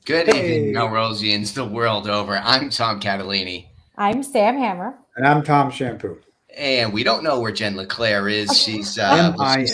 Good evening, Melrosians, the world over. I'm Tom Catalini. I'm Sam Hammer. And I'm Tom Shampoo. And we don't know where Jen LeClaire is. She's MIA.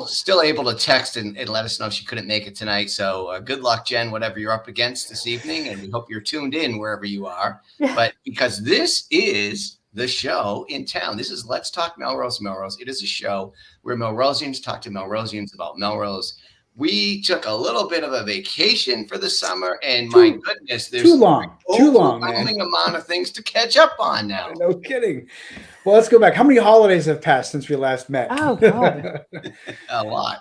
still able to text and let us know she couldn't make it tonight. So good luck, Jen, whatever you're up against this evening. And we hope you're tuned in wherever you are. But because this is the show in town. This is Let's Talk Melrose. It is a show where Melrosians talk to Melrosians about Melrose. We took a little bit of a vacation for the summer, and my goodness, there's too long, overwhelming amount of things to catch up on now. No kidding. Well, let's go back. How many holidays have passed since we last met? Oh, God. A lot.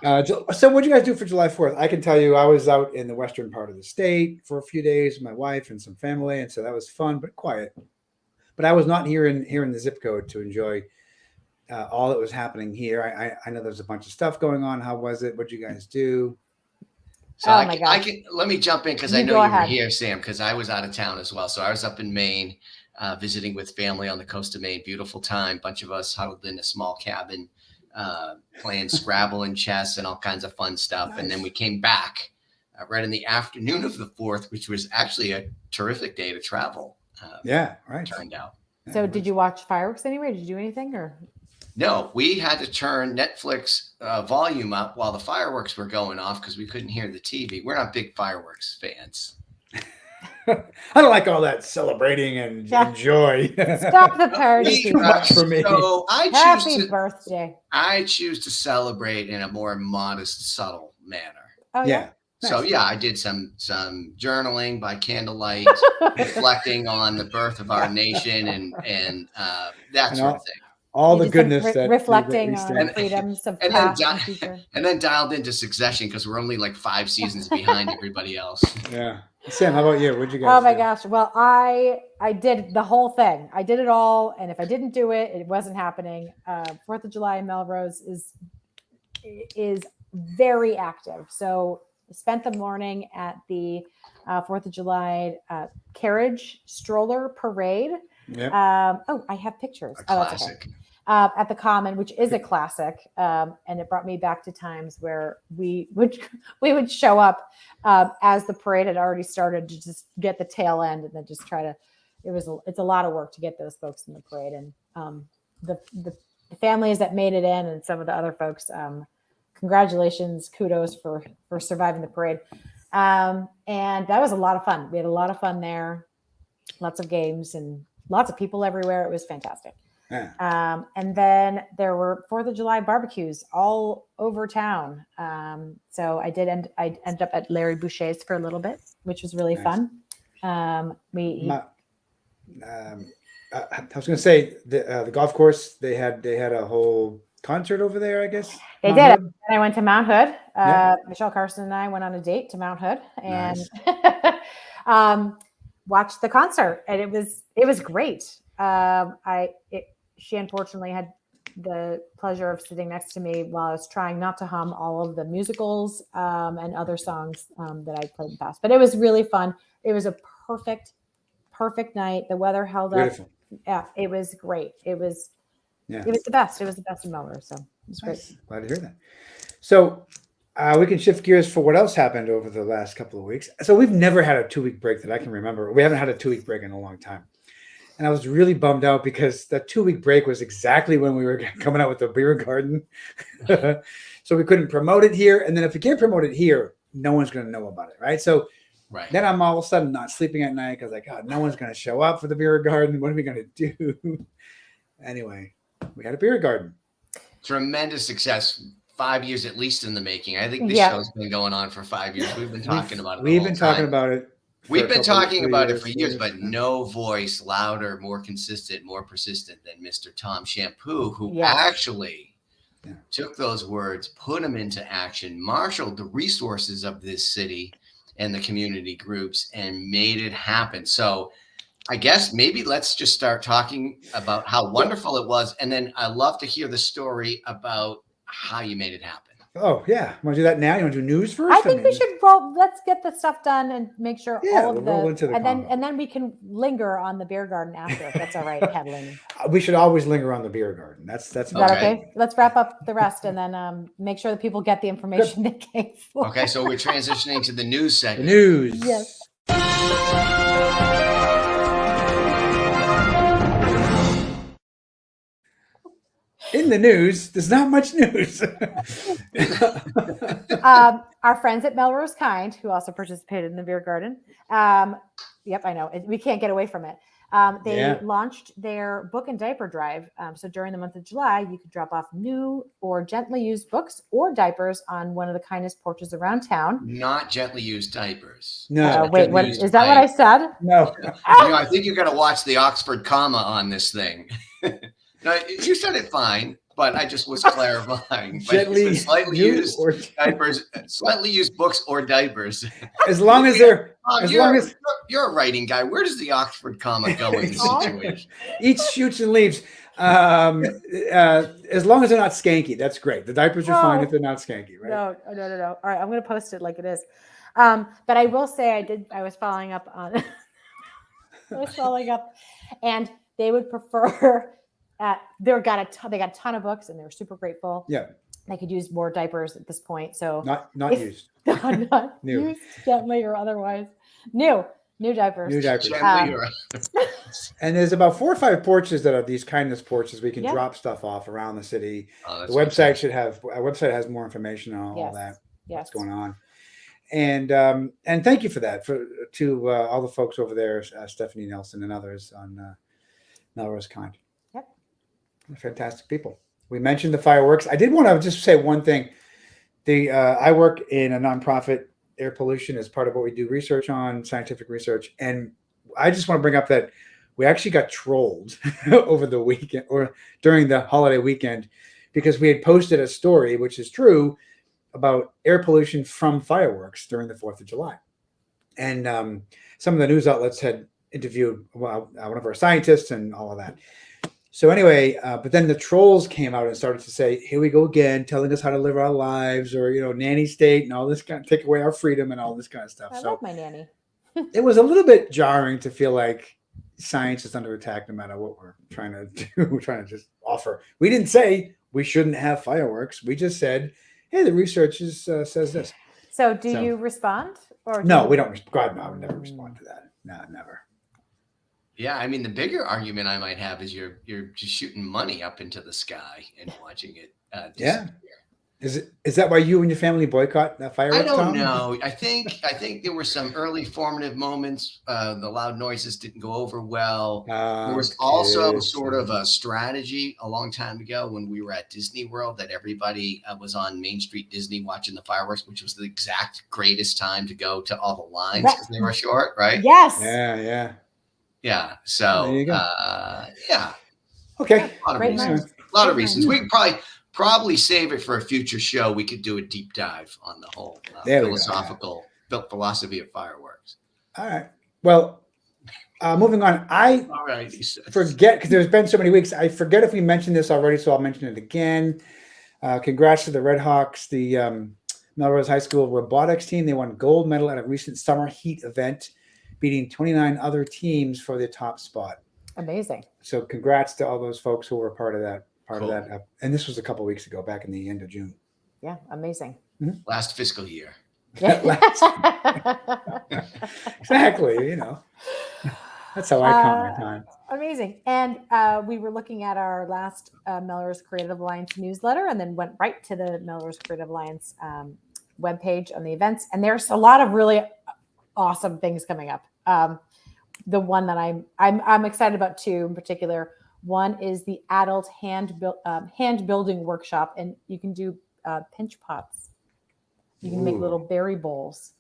So what did you guys do for July 4th? I can tell you I was out in the western part of the state for a few days with my wife and some family, and so that was fun but quiet. But I was not here in the zip code to enjoy all that was happening here. I know there's a bunch of stuff going on. How was it? What did you guys do? So my gosh. Let me jump in because I know you were here, Sam, because I was out of town as well. So I was up in Maine visiting with family on the coast of Maine. Beautiful time. Bunch of us huddled in a small cabin playing Scrabble and chess and all kinds of fun stuff. Nice. And then we came back right in the afternoon of the 4th, which was actually a terrific day to travel. Turned out. So did you watch fireworks anywhere? Did you do anything or? No, we had to turn Netflix volume up while the fireworks were going off because we couldn't hear the TV. We're not big fireworks fans. I don't like all that celebrating and joy. Stop the party. Too much for me. So Happy birthday. I choose to celebrate in a more modest, subtle manner. Oh, yeah. So I did some journaling by candlelight, reflecting on the birth of our nation and that sort of thing. All the goodness that reflecting on freedoms of past and future. And then dialed into Succession because we're only like 5 seasons behind everybody else. Yeah. Sam, how about you? What'd you guys do? Gosh. Well, I did the whole thing. I did it all. And if I didn't do it, it wasn't happening. 4th of July in Melrose is very active. So I spent the morning at the 4th of July carriage stroller parade. Yep. I have pictures. Classic. That's okay. At the Common, which is a classic, and it brought me back to times where we would show up as the parade had already started to just get the tail end, and then just try to. It's a lot of work to get those folks in the parade, and the families that made it in, and some of the other folks. Congratulations, kudos for surviving the parade, and that was a lot of fun. We had a lot of fun there, lots of games and lots of people everywhere. It was fantastic. Yeah. And then there were 4th of July barbecues all over town. So I ended up at Larry Boucher's for a little bit, which was really fun. I was going to say the golf course, they had a whole concert over there, I guess. They did. And I went to Mount Hood. Michelle Carson and I went on a date to Mount Hood and watched the concert, and it was great. She unfortunately had the pleasure of sitting next to me while I was trying not to hum all of the musicals and other songs that I played in the past. But it was really fun. It was a perfect night. The weather held Beautiful. Up. Yeah, it was great. It was the best. It was the best in Melrose. So it was great. Glad to hear that. So we can shift gears for what else happened over the last couple of weeks. So we've never had a 2-week break that I can remember. We haven't had a 2-week break in a long time. And I was really bummed out because that 2-week break was exactly when we were coming out with the beer garden. So we couldn't promote it here. And then if we can't promote it here, no one's going to know about it, right? So then I'm all of a sudden not sleeping at night because no one's going to show up for the beer garden. What are we going to do? Anyway, we had a beer garden. Tremendous success. 5 years at least in the making. I think this show's been going on for 5 years. We've been talking about it. We've been talking about it. We've been talking about it for years, but no voice louder, more consistent, more persistent than Mr. Tom Shampoo, who actually took those words, put them into action, marshaled the resources of this city and the community groups, and made it happen. So I guess maybe let's just start talking about how wonderful it was. And then I'd love to hear the story about how you made it happen. Oh, yeah. Want to do that now? You want to do news first? I think we should roll. Let's get the stuff done and make sure all of roll into the and then we can linger on the beer garden after, if that's all right, Kathleen. We should always linger on the beer garden. That's Is that okay? Let's wrap up the rest and then make sure that people get the information they came for. Okay, so we're transitioning to the news segment. The news. Yes. In the news, there's not much news. Our friends at Melrose Kind, who also participated in the beer garden. Yep, I know. We can't get away from it. They launched their book and diaper drive. So during the month of July, you could drop off new or gently used books or diapers on one of the kindest porches around town. Not gently used diapers. No. Wait, what is that? What I said? No. I think you got to watch the Oxford comma on this thing. No, you said it fine, but I just was clarifying. Gently slightly used diapers, slightly used books or diapers. As long as they're, you're a writing guy. Where does the Oxford comma go in this situation? Each shoots and leaves. As long as they're not skanky, that's great. The diapers are fine if they're not skanky, right? No. All right, I'm going to post it like it is. But I will say I was following up on. And they would prefer. They got a ton of books, and they were super grateful. Yeah, they could use more diapers at this point. So not used, not new, used gently or otherwise. New diapers. New diapers. And there's about 4 or 5 porches that are these kindness porches. We can drop stuff off around the city. The website our website has more information on all that. What's going on. And thank you for that to all the folks over there, Stephanie Nelson and others on Melrose Kind. Fantastic people. We mentioned the fireworks. I did want to just say one thing. I work in a nonprofit. Air pollution is part of what we do research on, scientific research. And I just want to bring up that we actually got trolled over the weekend or during the holiday weekend because we had posted a story, which is true, about air pollution from fireworks during the 4th of July. And some of the news outlets had interviewed one of our scientists and all of that. So anyway, but then the trolls came out and started to say, here we go again, telling us how to live our lives or, nanny state and all this kind of take away our freedom and all this kind of stuff. I love my nanny. It was a little bit jarring to feel like science is under attack no matter what we're trying to do. We're trying to just offer. We didn't say we shouldn't have fireworks. We just said, hey, the research says this. So do you respond? Or no, we don't. God, no, I would never respond to that. No, never. Yeah, I mean, the bigger argument I might have is you're just shooting money up into the sky and watching it disappear. Is that why you and your family boycott that fireworks? I don't know. I think there were some early formative moments. The loud noises didn't go over well. There was also sort of a strategy a long time ago when we were at Disney World that everybody was on Main Street Disney watching the fireworks, which was the exact greatest time to go to all the lines because they were short, right? Yes. Yeah. So there you go. Okay. A lot of reasons. We could probably save it for a future show. We could do a deep dive on the whole philosophical philosophy of fireworks. All right. Well, moving on. I forget because there's been so many weeks. I forget if we mentioned this already, so I'll mention it again. Congrats to the Red Hawks, the Melrose High School robotics team. They won gold medal at a recent summer heat event, beating 29 other teams for the top spot. Amazing. So congrats to all those folks who were part of that. And this was a couple of weeks ago, back in the end of June. Yeah, amazing. Mm-hmm. Last fiscal year. Exactly. That's how I count my time. Amazing. And we were looking at our last Melrose Creative Alliance newsletter and then went right to the Melrose Creative Alliance webpage on the events. And there's a lot of really awesome things coming up. The one that I'm excited about too, in particular, one is the adult hand building workshop, and you can do pinch pots. You can make little berry bowls.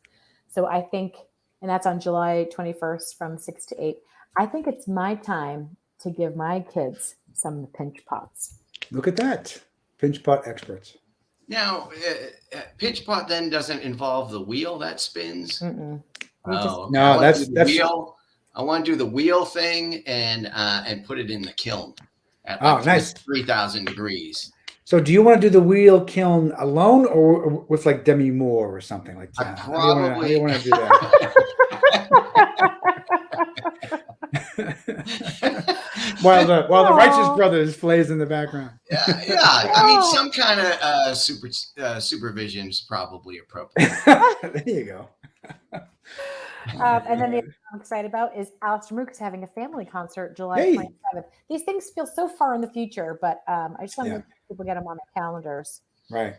So I think, and that's on July 21st from 6 to 8. I think it's my time to give my kids some pinch pots. Look at that. Pinch pot experts. Now, pinch pot then doesn't involve the wheel that spins. Mm-mm. No, that's wheel. I want to do the wheel thing and put it in the kiln at like nice 3,000 degrees. So do you want to do the wheel kiln alone or with like Demi Moore or something like that? How do you want to do that? while the Righteous Brothers plays in the background. Yeah. I mean, some kind of supervision is probably appropriate. There you go. And then the other thing I'm excited about is Alistair Mook is having a family concert July 27th. These things feel so far in the future, but I just want to make people get them on their calendars. Right.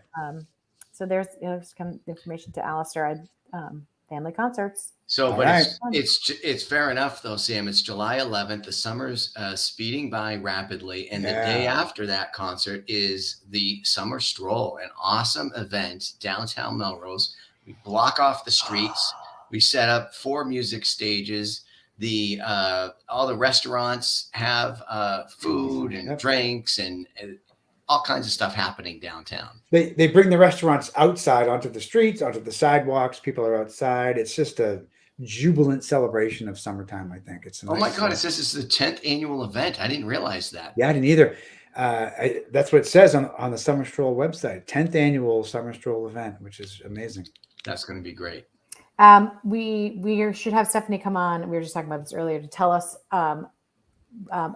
So there's some information to Alistair. Family concerts. So, but it's fair enough though, Sam. It's July 11th. The summer's speeding by rapidly, and the day after that concert is the Summer Stroll, an awesome event downtown Melrose. We block off the streets. We set up 4 music stages. All the restaurants have food and drinks and all kinds of stuff happening downtown. They bring the restaurants outside onto the streets, onto the sidewalks. People are outside. It's just a jubilant celebration of summertime, I think. It's my God, it says it's the 10th annual event. I didn't realize that. Yeah, I didn't either. That's what it says on the Summer Stroll website. 10th annual Summer Stroll event, which is amazing. That's going to be great. We should have Stephanie come on. We were just talking about this earlier to tell us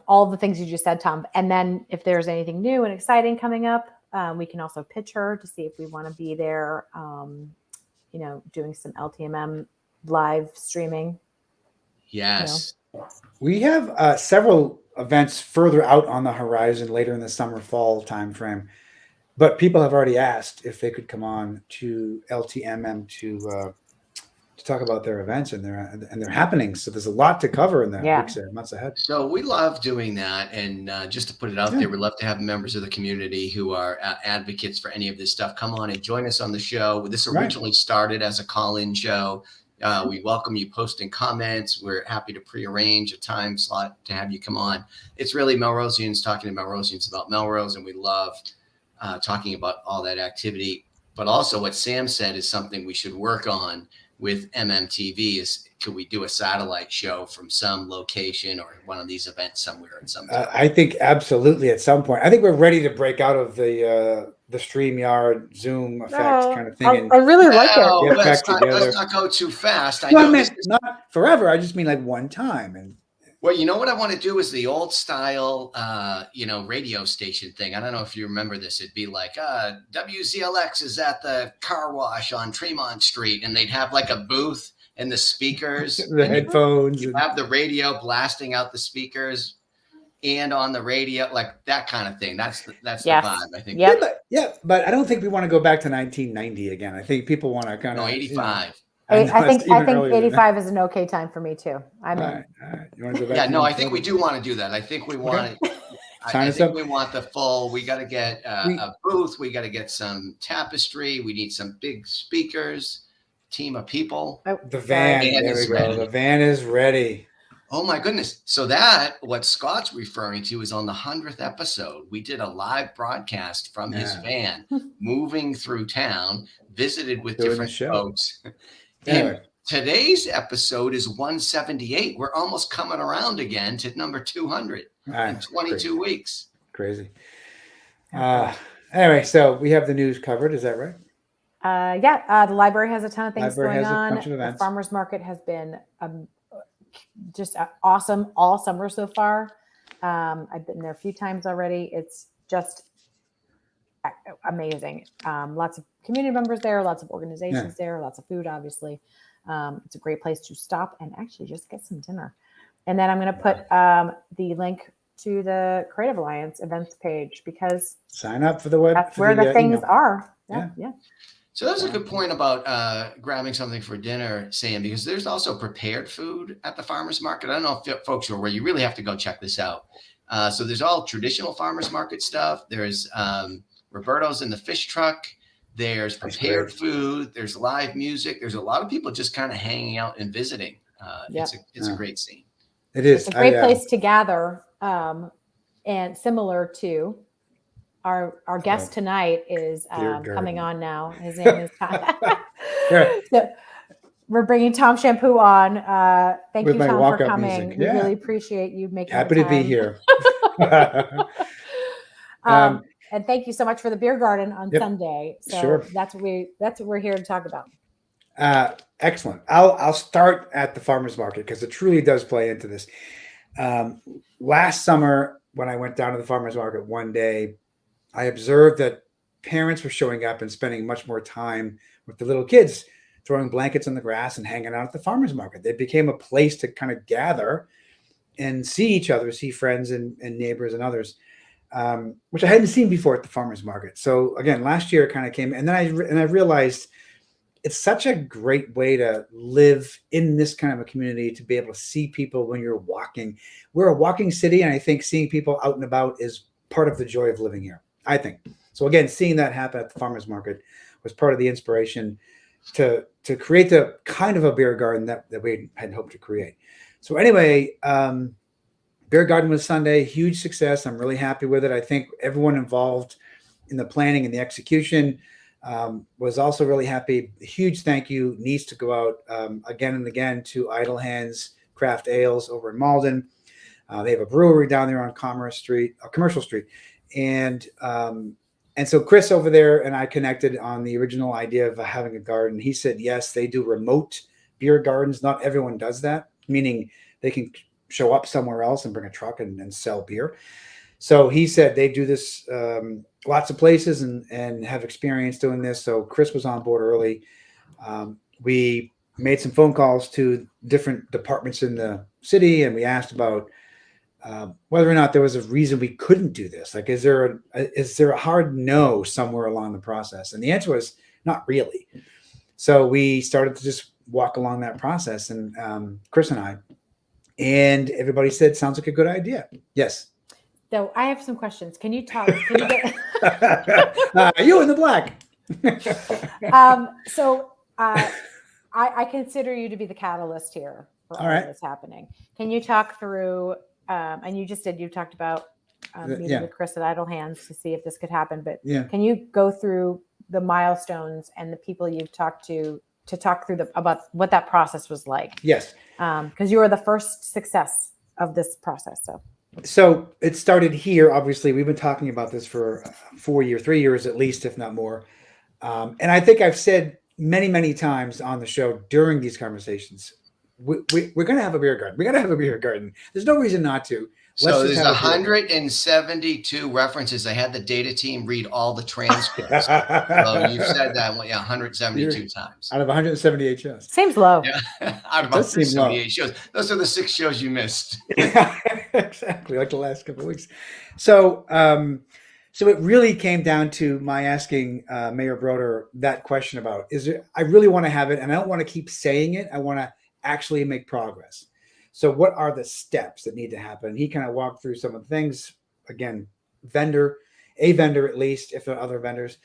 all the things you just said, Tom. And then if there's anything new and exciting coming up, we can also pitch her to see if we want to be there, doing some LTMM live streaming. Yes. We have several events further out on the horizon later in the summer, fall timeframe. But people have already asked if they could come on to LTMM to talk about their events and their happenings. So there's a lot to cover in the weeks and months ahead. So we love doing that. And just to put it out there, we'd love to have members of the community who are advocates for any of this stuff come on and join us on the show. This originally started as a call-in show. We welcome you posting comments. We're happy to prearrange a time slot to have you come on. It's really Melrosians talking to Melrosians about Melrose, and we love talking about all that activity. But also what Sam said is something we should work on with MMTV is, could we do a satellite show from some location or one of these events somewhere at some time? I think absolutely at some point. I think we're ready to break out of the StreamYard Zoom effect kind of thing. I really like it. Let's not go too fast. I meant not forever. I just mean like one time. And well, you know what I want to do is the old style, radio station thing. I don't know if you remember this. It'd be like WZLX is at the car wash on Tremont Street, and they'd have like a booth and the speakers, the headphones. You have the radio blasting out the speakers, and on the radio, like that kind of thing. That's the vibe, I think. But I don't think we want to go back to 1990 again. I think people want to kind of 85. I think 85 is an okay time for me too. I mean, all right. You want to go back? I think we do want to do that. I think we want it. I think we want the full. We got to get a booth. We got to get some tapestry. We need some big speakers. Team of people. The van. There we go. The van is ready. Oh my goodness. So that what Scott's referring to is on the 100th episode. We did a live broadcast from his van, moving through town, visited with different folks. And today's episode is 178. We're almost coming around again to number 200 in 22 weeks. Crazy. Anyway, so we have the news covered. Is that right? The library has a ton of things going on. The farmers market has been just awesome all summer so far. I've been there a few times already. It's just amazing. Lots of community members there, lots of organizations there, lots of food, obviously. It's a great place to stop and actually just get some dinner. And then I'm going to put the link to the Creative Alliance events page because sign up for the web. That's where the things are. Yeah. So that's a good point about grabbing something for dinner, Sam, because there's also prepared food at the farmers market. I don't know if folks are aware. You really have to go check this out. So there's all traditional farmers market stuff. There's Roberto's in the fish truck. There's prepared food. There's live music. There's a lot of people just kind of hanging out and visiting. It's a great scene. It is. It's a great place to gather. And similar to our guest tonight is coming on now. His name is Tom. we're bringing Tom Shampoo on. Thank With you, my Tom, for walk-up coming. music. We Yeah. really appreciate you making Happy the to be time. here. And thank you so much for the beer garden on Sunday. So sure. that's what we're here to talk about. Excellent. I'll start at the farmers market because it truly does play into this. Last summer, when I went down to the farmers market one day, I observed that parents were showing up and spending much more time with the little kids, throwing blankets on the grass and hanging out at the farmers market. It became a place to kind of gather and see each other, see friends and neighbors and others, which I hadn't seen before at the farmers market. So again, last year it kind of came, and then I realized it's such a great way to live in this kind of a community, to be able to see people when you're walking. We're a walking city, and I think seeing people out and about is part of the joy of living here, I think. So again, seeing that happen at the farmers market was part of the inspiration to create the kind of a beer garden that we had hoped to create. So anyway, beer garden was Sunday, huge success. I'm really happy with it. I think everyone involved in the planning and the execution was also really happy. A huge thank you needs to go out again and again to Idle Hands Craft Ales over in Malden. They have a brewery down there on Commercial Street. And so Chris over there and I connected on the original idea of having a garden. He said, yes, they do remote beer gardens. Not everyone does that, meaning they can show up somewhere else and bring a truck and sell beer. So he said they do this lots of places and have experience doing this. So Chris was on board early. We made some phone calls to different departments in the city, and we asked about whether or not there was a reason we couldn't do this. Like, is there a hard no somewhere along the process? And the answer was not really. So we started to just walk along that process, and Chris and I, and everybody said, sounds like a good idea. Yes. So I have some questions. Can you talk? You in the black. I consider you to be the catalyst here for all of this happening. Can you talk through? And you just you talked about meeting with Chris at Idle Hands to see if this could happen. But can you go through the milestones and the people you've talked to talk through about what that process was like? Yes. Because you were the first success of this process. So it started here. Obviously, we've been talking about this for 3 years at least, if not more. And I think I've said many, many times on the show during these conversations, we're going to have a beer garden. We got to have a beer garden. There's no reason not to. So there's 172 references. I had the data team read all the transcripts. So you've said that 172 times. Out of 178 shows. Seems low. Yeah. Out of 178 shows. Those are the 6 shows you missed. Exactly, like the last couple of weeks. So it really came down to my asking Mayor Broder that question about, I really want to have it, and I don't want to keep saying it. I want to actually make progress. So what are the steps that need to happen? He kind of walked through some of the things. Again, a vendor at least, if there are other vendors.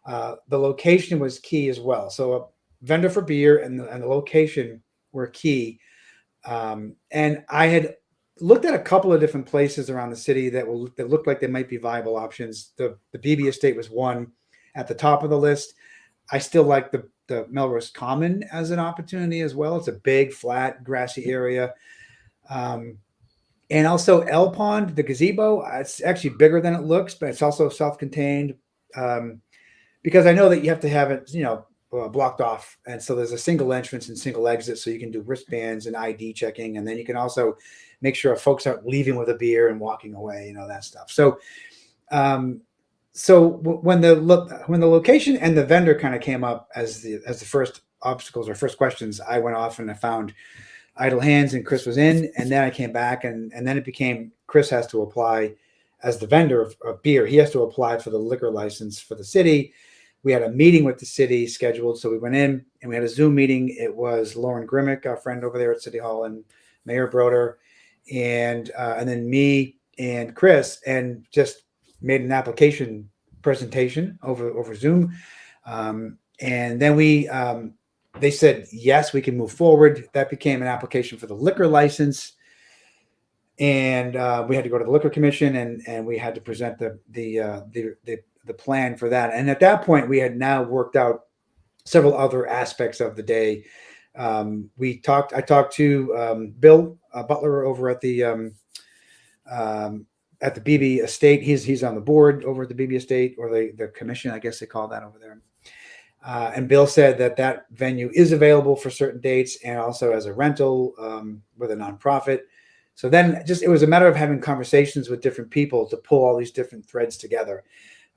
The location was key as well. So a vendor for beer and the location were key. And I had looked at a couple of different places around the city that looked like they might be viable options. The BB Estate was one at the top of the list. I still like the Melrose Common as an opportunity as well. It's a big, flat, grassy area. And also L Pond, the gazebo, it's actually bigger than it looks, but it's also self-contained because I know that you have to have it, blocked off. And so there's a single entrance and single exit. So you can do wristbands and ID checking. And then you can also make sure folks aren't leaving with a beer and walking away, that stuff. So, when the location and the vendor kind of came up as the first obstacles or first questions, I went off and I found Idle Hands, and Chris was in, and then I came back, and then it became Chris has to apply as the vendor of beer. He has to apply for the liquor license for the city. We had a meeting with the city scheduled, so we went in and we had a Zoom meeting. It was Lauren Grimmick, our friend over there at City Hall, and Mayor Broder, and then me and Chris, and just made an application presentation over Zoom, and then they said, yes, we can move forward. That became an application for the liquor license. And we had to go to the Liquor Commission and we had to present the plan for that. And at that point, we had now worked out several other aspects of the day. I talked to Bill Butler over at the BB Estate. He's on the board over at the BB Estate, or the commission, I guess they call that over there. And Bill said that venue is available for certain dates and also as a rental with a nonprofit. So then it was a matter of having conversations with different people to pull all these different threads together.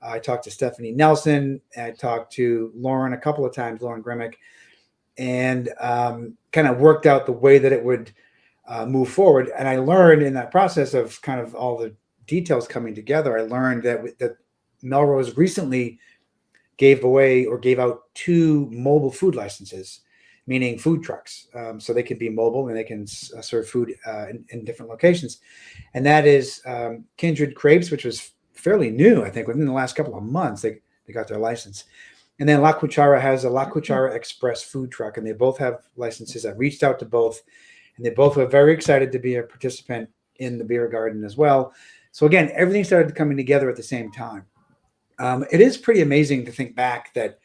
I talked to Stephanie Nelson, and I talked to Lauren a couple of times, Lauren Grimmick, and kind of worked out the way that it would move forward. And I learned in that process of kind of all the details coming together, I learned that Melrose recently gave out 2 mobile food licenses, meaning food trucks. So they can be mobile and they can serve food in different locations. And that is Kindred Crepes, which was fairly new, I think, within the last couple of months, they got their license. And then La Cuchara has a La Cuchara Express food truck, and they both have licenses. I reached out to both, and they both were very excited to be a participant in the beer garden as well. So again, everything started coming together at the same time. It is pretty amazing to think back that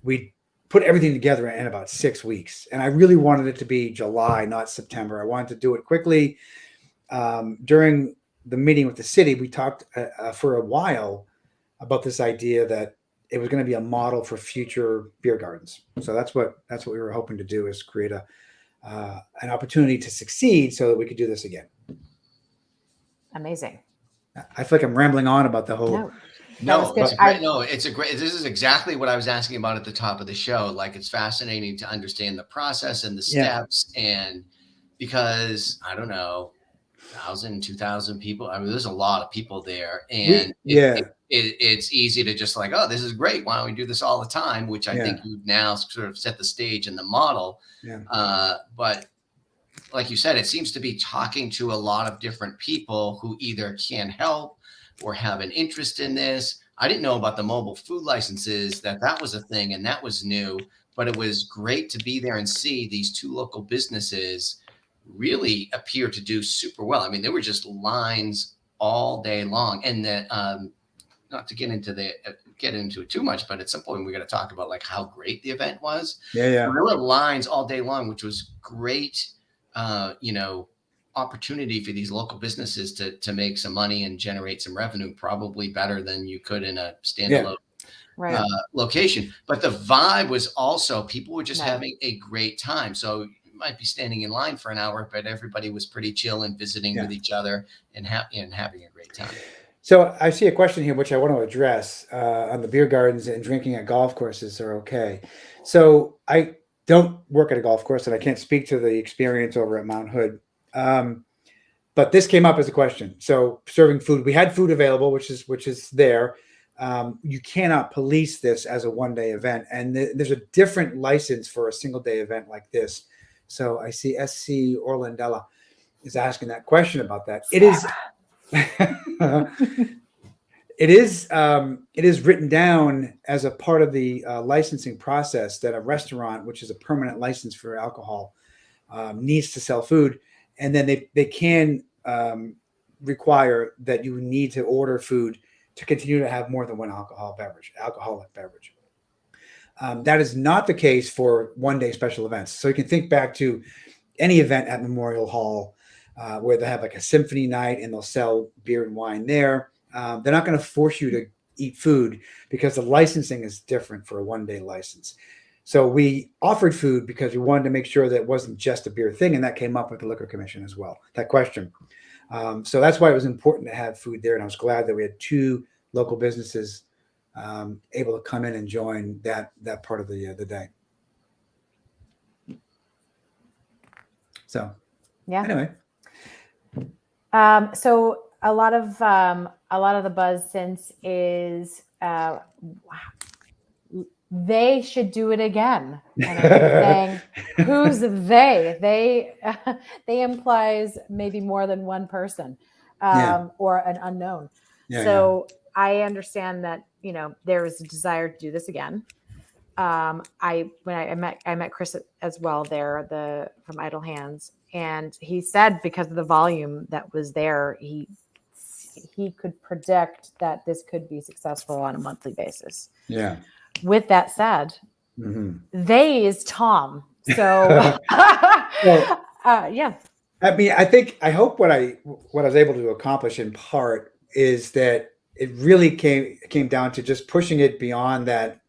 we put everything together in about 6 weeks. And I really wanted it to be July, not September. I wanted to do it quickly. During the meeting with the city, we talked for a while about this idea that it was going to be a model for future beer gardens. So that's what we were hoping to do, is create an opportunity to succeed so that we could do this again. Amazing. I feel like I'm rambling on about the whole. No, it's a great. This is exactly what I was asking about at the top of the show. Like, it's fascinating to understand the process and the steps, and because I don't know, 1,000, 2,000 people. I mean, there's a lot of people there, and it's easy to just like, oh, this is great. Why don't we do this all the time? Which I think you've now sort of set the stage and the model. Yeah. But like you said, it seems to be talking to a lot of different people who either can help or have an interest in this. I didn't know about the mobile food licenses, that was a thing, and that was new, but it was great to be there and see these 2 local businesses really appear to do super well. I mean, there were just lines all day long, and that not to get into it too much, but at some point we got to talk about like how great the event was. There were lines all day long, which was great. Opportunity for these local businesses to make some money and generate some revenue, probably better than you could in a standalone location. But the vibe was also, people were just having a great time. So you might be standing in line for an hour, but everybody was pretty chill and visiting with each other and having a great time. So I see a question here, which I want to address on the beer gardens and drinking at golf courses are okay. So I don't work at a golf course, and I can't speak to the experience over at Mount Hood. But this came up as a question. So serving food, we had food available, which is there. You cannot police this as a one-day event, and there's a different license for a single-day event like this. So I see SC Orlandella is asking that question about that. It is, it is written down as a part of the licensing process that a restaurant, which is a permanent license for alcohol, needs to sell food. And then they can require that you need to order food to continue to have more than one alcoholic beverage. That is not the case for one-day special events. So you can think back to any event at Memorial Hall where they have like a symphony night and they'll sell beer and wine there. They're not going to force you to eat food because the licensing is different for a one-day license. So we offered food because we wanted to make sure that it wasn't just a beer thing, and that came up with the Liquor Commission as well, that question. So that's why it was important to have food there, and I was glad that we had 2 local businesses able to come in and join that part of the day. So anyway. So a lot of the buzz since is they should do it again. And I keep saying, who's they? They implies maybe more than one person or an unknown. I understand that, there is a desire to do this again. I met Chris as well there, from Idle Hands, and he said because of the volume that was there, he could predict that this could be successful on a monthly basis. Yeah. With that said, they is Tom. So, well, yeah. I mean, I hope what I was able to accomplish in part is that it really came down to just pushing it beyond that.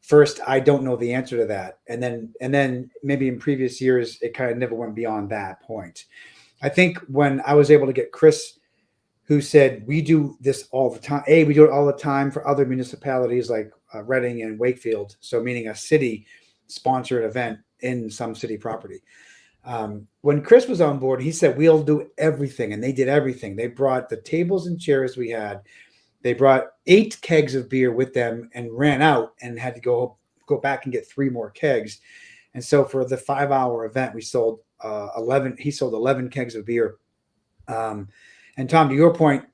First, I don't know the answer to that, and then maybe in previous years it kind of never went beyond that point. I think when I was able to get Chris, who said we do this all the time. We do it all the time for other municipalities like Reading and Wakefield. So meaning a city sponsored event in some city property. When Chris was on board, he said we'll do everything, and they did everything. They brought the tables and chairs we had. They brought 8 kegs of beer with them and ran out and had to go back and get 3 more kegs. And so for the 5-hour event, we sold 11. He sold 11 kegs of beer. And Tom, to your point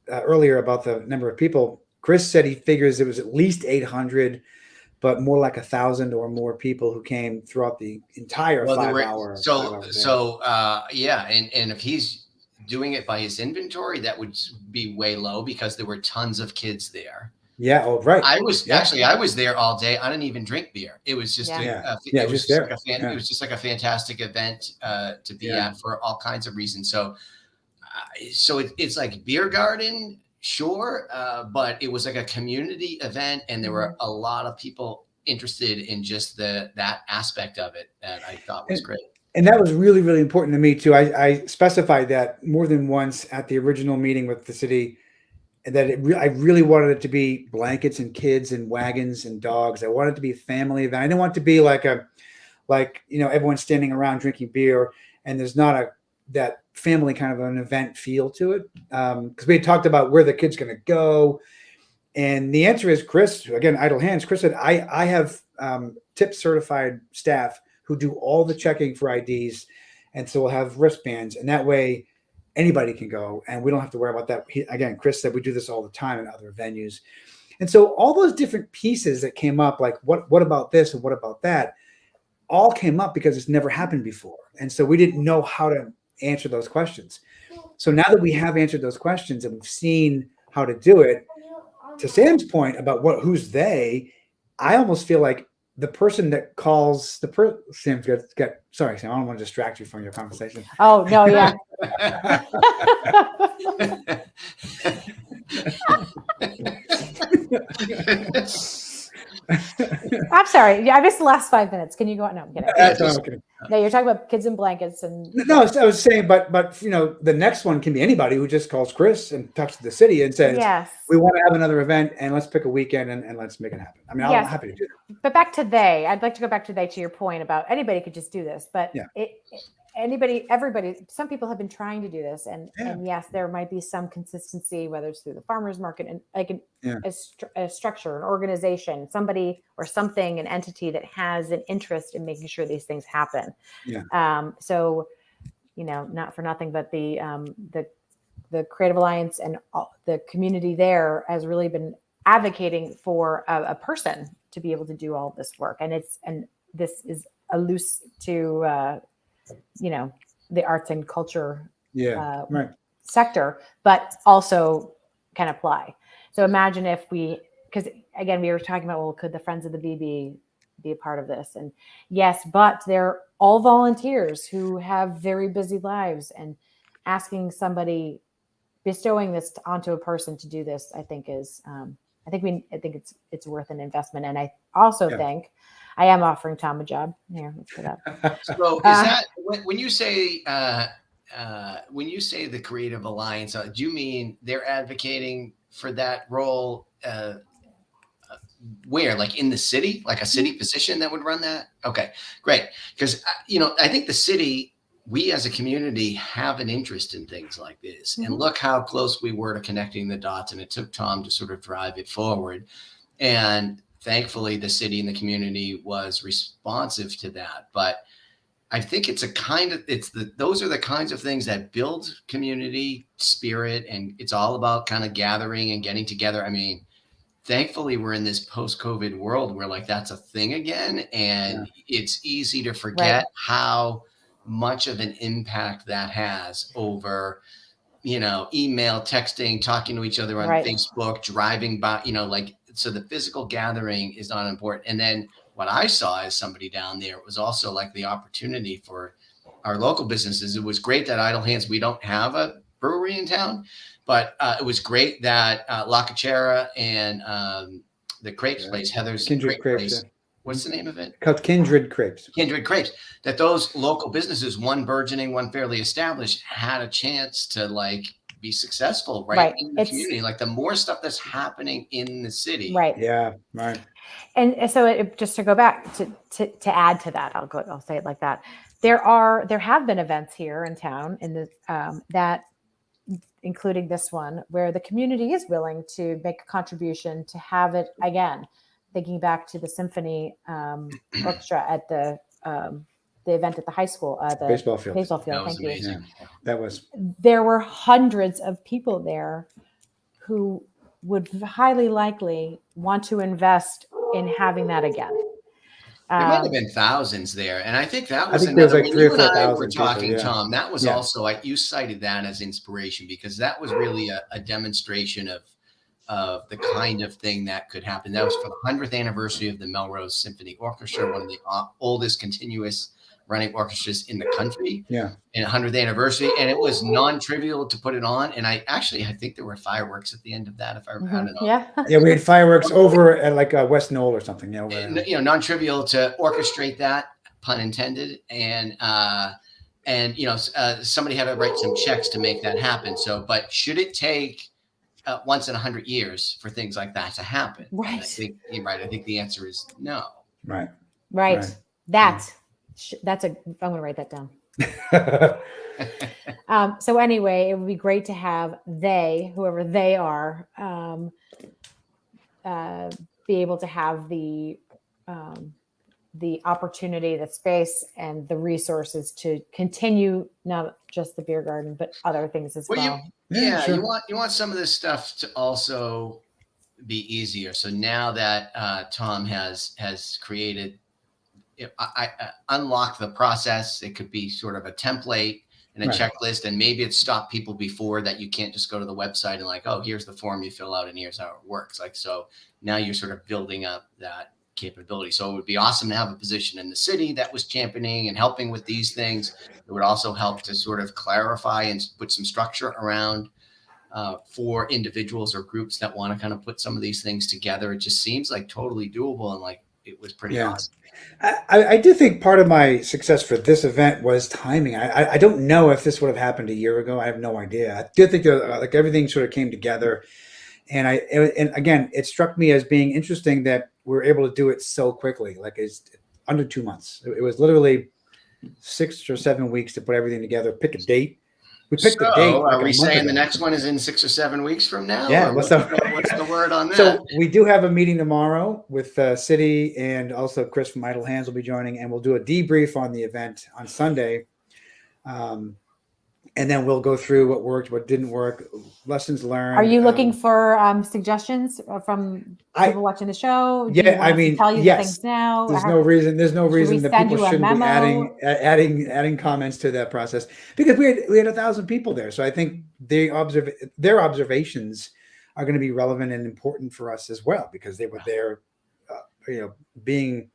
earlier about the number of people, Chris said he figures it was at least 800, but more like 1,000 or more people who came throughout the entire 5-hour. Yeah, and if he's doing it by his inventory, that would be way low because there were tons of kids there. Yeah. Oh, right. I was there all day. I didn't even drink beer. It was just it was just like a fantastic event to be at for all kinds of reasons. So it's like beer garden, sure, but it was like a community event, and there were a lot of people interested in just that aspect of it that I thought was great. And that was really, really important to me too. I specified that more than once at the original meeting with the city, that I really wanted it to be blankets and kids and wagons and dogs. I wanted it to be a family event. I didn't want it to be like everyone's standing around drinking beer and there's not that family kind of an event feel to it. Because we had talked about where the kid's going to go. And the answer is Chris, again, idle hands. Chris said, I have tip certified staff who do all the checking for IDs. And so we'll have wristbands. And that way anybody can go and we don't have to worry about that. Again, Chris said we do this all the time in other venues. And so all those different pieces that came up, like what about this and what about that, all came up because it's never happened before. And so we didn't know how to answer those questions. So now that we have answered those questions and we've seen how to do it, to Sam's point about who's they, I almost feel like the person that calls Sam's got sorry, Sam, I don't want to distract you from your conversation. Oh no, yeah. I'm sorry. Yeah, I missed the last 5 minutes. Can you go on? No, I'm kidding. Okay. No, you're talking about kids in blankets and. No, I was saying, but the next one can be anybody who just calls Chris and talks to the city and says, yes, we want to have another event and let's pick a weekend and let's make it happen. I mean, I'm happy to do that. But I'd like to go back to to your point about anybody could just do this, but everybody, some people have been trying to do this, and yes, there might be some consistency, whether it's through the farmers market and like a structure, an organization, somebody or something, an entity that has an interest in making sure these things happen. Yeah. So, not for nothing, but the Creative Alliance and the community there has really been advocating for a person to be able to do all this work, and this is a loose to the arts and culture sector, but also can apply. So imagine if because again, we were talking about, well, could the Friends of the BB be a part of this? And yes, but they're all volunteers who have very busy lives, and asking somebody, bestowing this onto a person to do this, I think is, I think it's worth an investment. And I also think I am offering Tom a job. Here, let's put up. So is that when you say the Creative Alliance, do you mean they're advocating for that role? Where, like in the city, like a city position that would run that? Okay, great. Because I think the city, we as a community have an interest in things like this, and look how close we were to connecting the dots, and it took Tom to sort of drive it forward. And thankfully, the city and the community was responsive to that. But I think those are the kinds of things that build community spirit, and it's all about kind of gathering and getting together. I mean, thankfully, we're in this post-COVID world where like that's a thing again, and it's easy to forget how much of an impact that has over, email, texting, talking to each other on Facebook, driving by, so the physical gathering is not important. And then what I saw as somebody down there, it was also like the opportunity for our local businesses. It was great that Idle Hands, we don't have a brewery in town, but it was great that La Cachera and the Crepes place, Heather's Kindred Crepe Crepes. place. What's the name of it? Called Kindred Crepes. Kindred Crepes. That those local businesses, one burgeoning, one fairly established, had a chance to like be successful right in the community. Like the more stuff that's happening in the city. Right. Yeah. Right. And so just to go back to add to that, I'll say it like that. There have been events here in town in the that, including this one, where the community is willing to make a contribution to have it again. Thinking back to the symphony orchestra at the event at the high school, the baseball field. Thank you. Yeah, that was. There were hundreds of people there who would highly likely want to invest in having that again. There might have been thousands there, and I think that was another. Like 3,000 or 4,000. We're talking, people, yeah. Tom. That was also you cited that as inspiration because that was really a demonstration of the kind of thing that could happen. That was for the 100th anniversary of the Melrose Symphony Orchestra, one of the oldest continuous running orchestras in the country. Yeah. And 100th anniversary. And it was non-trivial to put it on. And I think there were fireworks at the end of that, if I don't know. Yeah. Yeah, we had fireworks over at like West Knoll or something. Non-trivial to orchestrate that, pun intended. And somebody had to write some checks to make that happen. So, but should it take once in 100 years for things like that to happen? Right. I think you're right. I think the answer is no. Right. I'm going to write that down. So anyway, it would be great to have whoever they are, be able to have the opportunity, the space, and the resources to continue not just the beer garden, but other things as well. Sure. You want some of this stuff to also be easier. So now that Tom has created, I unlock the process. It could be sort of a template and a checklist, and maybe it stopped people before that you can't just go to the website and like, oh, here's the form you fill out and here's how it works. Like, so now you're sort of building up that capability. So it would be awesome to have a position in the city that was championing and helping with these things. It would also help to sort of clarify and put some structure around for individuals or groups that want to kind of put some of these things together. It just seems like totally doable, and like it was pretty awesome. I do think part of my success for this event was timing. I don't know if this would have happened a year ago. I have no idea. I do think like everything sort of came together, and again, it struck me as being interesting that we're able to do it so quickly. Like it's under 2 months. It was literally 6 or 7 weeks to put everything together. Pick a date. We picked the date. Are we saying the next one is in 6 or 7 weeks from now? Yeah. What's the word on that? So we do have a meeting tomorrow with City, and also Chris from Idle Hands will be joining, and we'll do a debrief on the event on Sunday. And then we'll go through what worked, what didn't work, lessons learned. Are you looking for suggestions from people watching the show? Do I mean, tell you things now. There's no reason that people shouldn't be adding comments to that process, because we had 1,000 people there. So I think their observations are going to be relevant and important for us as well, because they were there, being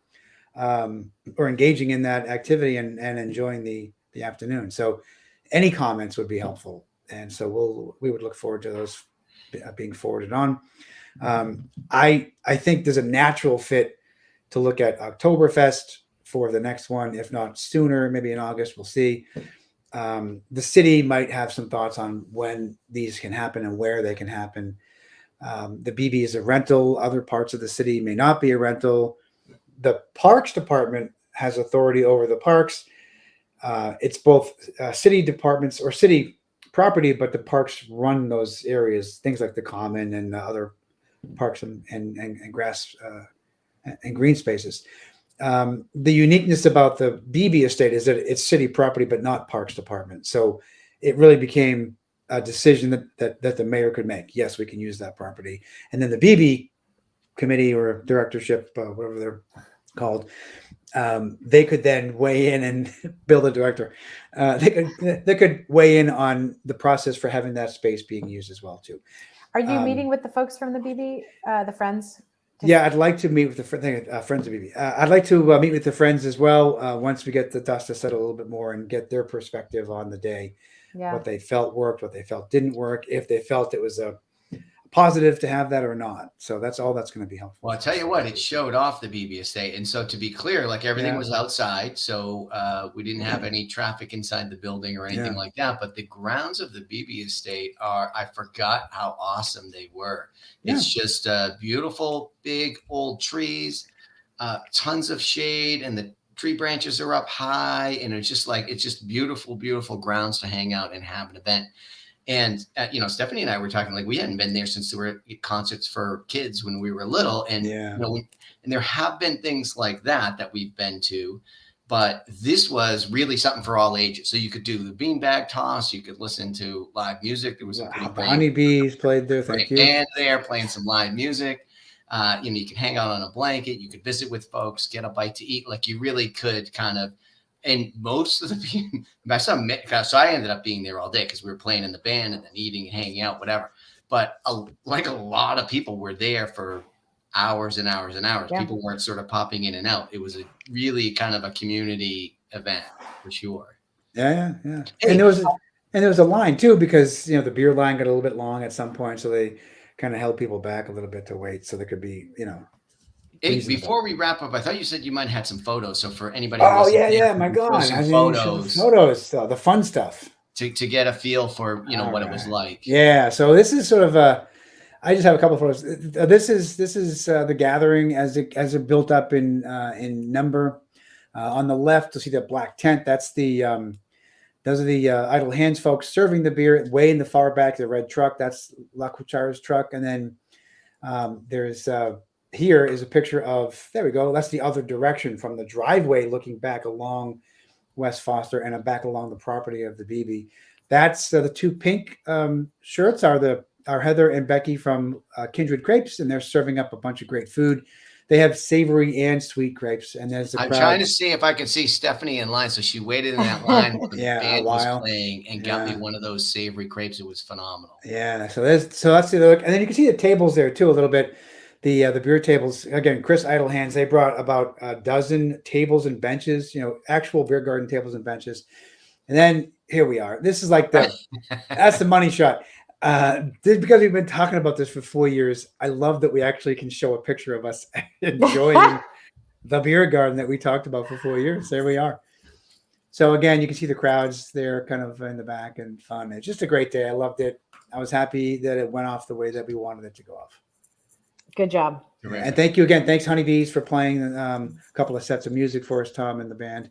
or engaging in that activity and enjoying the afternoon. So any comments would be helpful, and so we would look forward to those being forwarded on. I think there's a natural fit to look at Oktoberfest for the next one, if not sooner, maybe in August. We'll see. The city might have some thoughts on when these can happen and where they can happen. The BB is a rental. Other parts of the city may not be a rental. The Parks Department has authority over the parks. It's both city departments or city property, but the parks run those areas, things like the Common and other parks and grass and green spaces. The uniqueness about the BB estate is that it's city property, but not Parks Department. So it really became a decision that the mayor could make. Yes, we can use that property. And then the BB committee or directorship, whatever they're called, they could then weigh in and build a director. They could weigh in on the process for having that space being used as well too. Are you meeting with the folks from the BB, the friends? Yeah, I'd like to meet with the friends of BB. I'd like to meet with the friends as well once we get the dust to settle a little bit more and get their perspective on the day, what they felt worked, what they felt didn't work, if they felt it was a positive to have that or not. So that's all that's going to be helpful. Well, I'll tell you what, it showed off the BB estate. And so to be clear, like everything was outside. So we didn't have any traffic inside the building or anything like that. But the grounds of the BB estate I forgot how awesome they were. It's just beautiful, big old trees, tons of shade, and the tree branches are up high. And it's just beautiful, beautiful grounds to hang out and have an event. And, Stephanie and I were talking, like, we hadn't been there since there were concerts for kids when we were little. And, and there have been things like that we've been to, but this was really something for all ages. So you could do the beanbag toss. You could listen to live music. There was a pretty great Honeybees played there. Thank you. Band there playing some live music. You could hang out on a blanket. You could visit with folks, get a bite to eat. Like, you really could kind of. And most of the people, so I ended up being there all day because we were playing in the band and then eating and hanging out, whatever. But a lot of people were there for hours and hours and hours. Yeah. People weren't sort of popping in and out. It was a really kind of a community event for sure. Yeah. And there was a line too, because the beer line got a little bit long at some point, so they kind of held people back a little bit to wait, so there could be Hey, before we wrap up, I thought you said you might have had some photos. So for anybody, my God, photos, the fun stuff to get a feel for what it was like. Yeah, so this is sort of I just have a couple of photos. This is the gathering as it built up in number. On the left, you'll see that black tent. That's those are the Idle Hands folks serving the beer. Way in the far back, the red truck. That's La Cuchara's truck, and then there's. Here is a picture of, there we go. That's the other direction from the driveway looking back along West Foster and back along the property of the BB. That's the two pink shirts are Heather and Becky from Kindred Crepes, and they're serving up a bunch of great food. They have savory and sweet crepes. And there's I'm trying to see if I can see Stephanie in line. So she waited in that line while the band was playing and got me one of those savory crepes. It was phenomenal. Yeah. So that's the look. And then you can see the tables there too a little bit. The beer tables, again, Chris Idle Hands, they brought about a dozen tables and benches, actual beer garden tables and benches. And then here we are. This is like that's the money shot. Because we've been talking about this for 4 years, I love that we actually can show a picture of us enjoying the beer garden that we talked about for 4 years. There we are. So again, you can see the crowds there kind of in the back and fun. It's just a great day. I loved it. I was happy that it went off the way that we wanted it to go off. Good job. And thank you again. Thanks, Honeybees, for playing a couple of sets of music for us, Tom, and the band.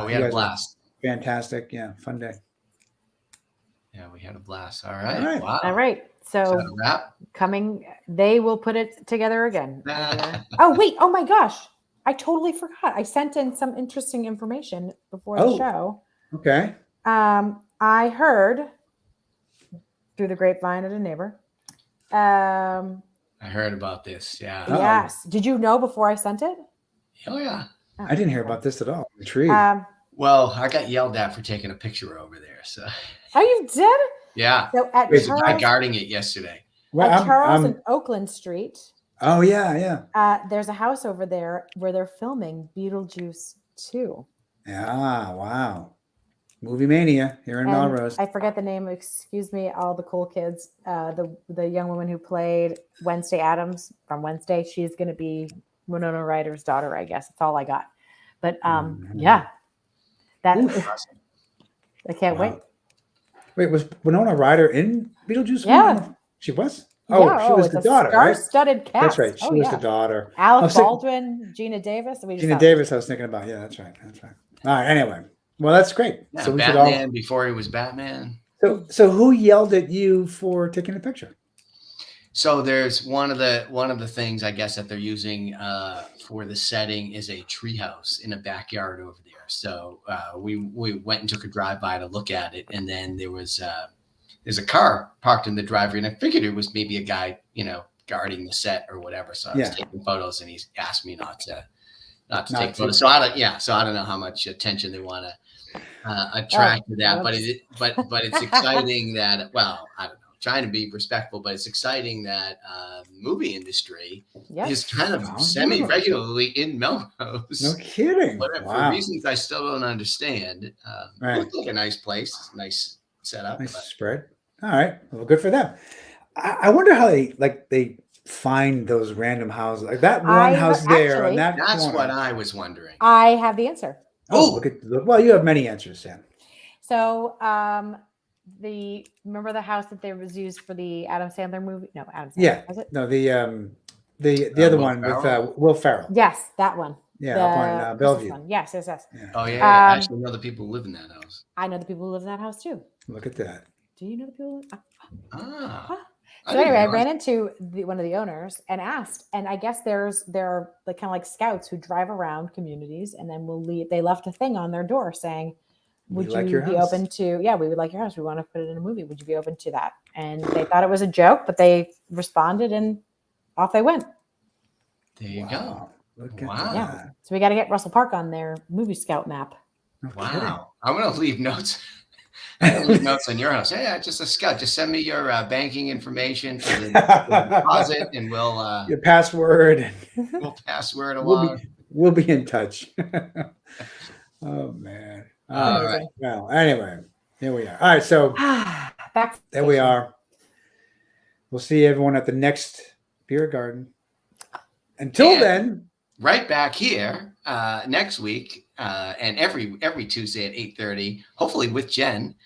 We had a blast. Fantastic. Yeah, fun day. Yeah, we had a blast. All right. Wow. All right. So they will put it together again. Oh, wait. Oh, my gosh. I totally forgot. I sent in some interesting information before the show. Okay. I heard through the grapevine at a neighbor. I heard about this. Yeah. Yes. Did you know before I sent it? Oh, yeah. I didn't hear about this at all. Intrigued. Well, I got yelled at for taking a picture over there. So. Oh, you did? Yeah. So at Charles, guarding it yesterday. Well, at Charles and Oakland Street. Oh, yeah. There's a house over there where they're filming Beetlejuice 2. Yeah. Wow. Movie Mania here in Melrose. I forget the name. Excuse me, all the cool kids. The young woman who played Wednesday Addams from Wednesday. She's going to be Winona Ryder's daughter, I guess. That's all I got. But yeah, that awesome. I can't wait. Wait, was Winona Ryder in Beetlejuice? Yeah, she was. Oh, yeah, she was the daughter, right? Star-studded cast. That's right. She was the daughter. Alec Baldwin, Gina Davis. Gina Davis. I was thinking about. Yeah, that's right. All right. Anyway. Well, that's great. Yeah, so we Batman before he was Batman. So who yelled at you for taking a picture? So there's one of the things I guess that they're using for the setting is a treehouse in a backyard over there. So we went and took a drive by to look at it, and then there's a car parked in the driveway, and I figured it was maybe a guy guarding the set or whatever. So I was taking photos, and he's asked me not to take photos. So I don't know how much attention they want to attract to that, but it's exciting that, well, I don't know, trying to be respectful, but it's exciting that movie industry is kind of Sounds semi-regularly in Melrose. No kidding. For reasons I still don't understand. Right. It looked like a nice place, nice setup. Nice spread. All right. Well, good for them. I wonder how they find those random houses, like that one house there on that That's corner. what I was wondering. I have the answer. Oh, well, you have many answers, Sam. So, remember the house that there was used for the Adam Sandler movie? No, Adam Sandler. Yeah. Was it? No, the other one with Will Ferrell. Yes, that one. Yeah, up on Bellevue. One. Yes. Yeah. Oh yeah. I actually know the people who live in that house. I know the people who live in that house too. Look at that. Do you know the people? So anyway, I ran into one of the owners and asked, and I guess there are like kind of like scouts who drive around communities, and then they left a thing on their door saying, would you be open to, we would like your house. We want to put it in a movie. Would you be open to that? And they thought it was a joke, but they responded and off they went. There you go. Look at that. Yeah. So we got to get Russell Park on their movie scout map. Wow. I'm going to leave notes. Notes on your house. Yeah, just a scout. Just send me your banking information for the deposit, and we'll your password. We'll password along. We'll be in touch. Oh man. All right. Well, anyway, here we are. All right, so there we are. We'll see everyone at the next beer garden. Until then, right back here next week and every Tuesday at 8:30, hopefully with Jen.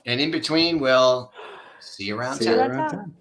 And in between, we'll see you around town.